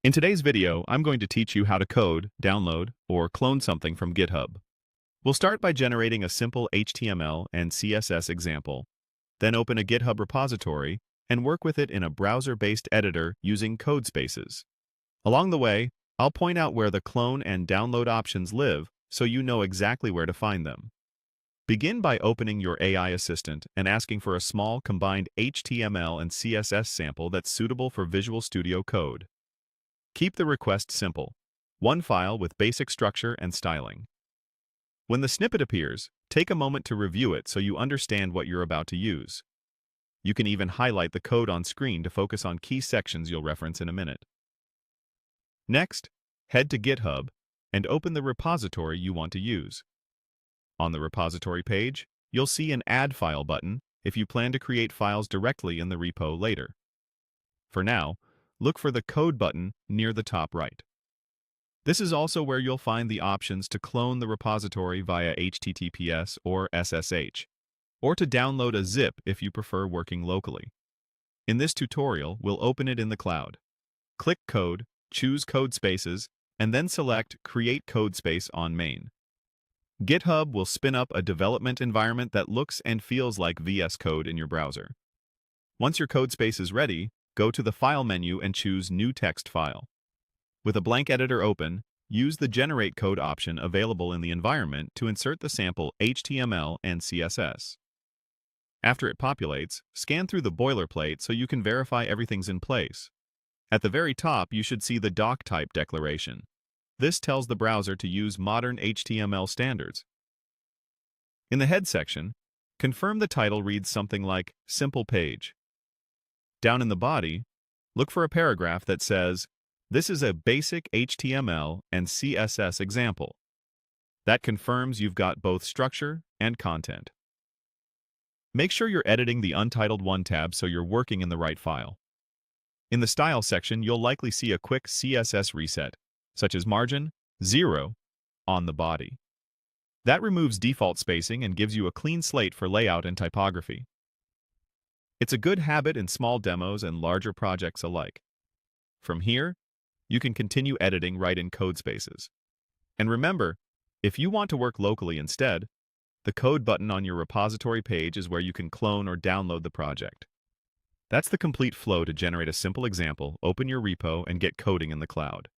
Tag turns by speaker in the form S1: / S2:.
S1: In today's video, I'm going to teach you how to code, download, or clone something from GitHub. We'll start by generating a simple HTML and CSS example, then open a GitHub repository and work with it in a browser-based editor using CodeSpaces. Along the way, I'll point out where the clone and download options live so you know exactly where to find them. Begin by opening your AI assistant and asking for a small combined HTML and CSS sample that's suitable for Visual Studio Code. Keep the request simple, one file with basic structure and styling. When the snippet appears, take a moment to review it so you understand what you're about to use. You can even highlight the code on screen to focus on key sections you'll reference in a minute. Next, head to GitHub and open the repository you want to use. On the repository page, you'll see an Add File button if you plan to create files directly in the repo later. For now, look for the Code button near the top right. This is also where you'll find the options to clone the repository via HTTPS or SSH, or to download a zip if you prefer working locally. In this tutorial, we'll open it in the cloud. Click Code, choose CodeSpaces, and then select Create CodeSpace on Main. GitHub will spin up a development environment that looks and feels like VS Code in your browser. Once your CodeSpace is ready, go to the File menu and choose New Text File. With a blank editor open, use the Generate Code option available in the environment to insert the sample HTML and CSS. After it populates, scan through the boilerplate so you can verify everything's in place. At the very top, you should see the doc type declaration. This tells the browser to use modern HTML standards. In the head section, confirm the title reads something like Simple Page. Down in the body, look for a paragraph that says, "This is a basic HTML and CSS example." That confirms you've got both structure and content. Make sure you're editing the Untitled 1 tab so you're working in the right file. In the Style section, you'll likely see a quick CSS reset, such as margin 0 on the body. That removes default spacing and gives you a clean slate for layout and typography. It's a good habit in small demos and larger projects alike. From here, you can continue editing right in CodeSpaces. And remember, if you want to work locally instead, the Code button on your repository page is where you can clone or download the project. That's the complete flow to generate a simple example, open your repo, and get coding in the cloud.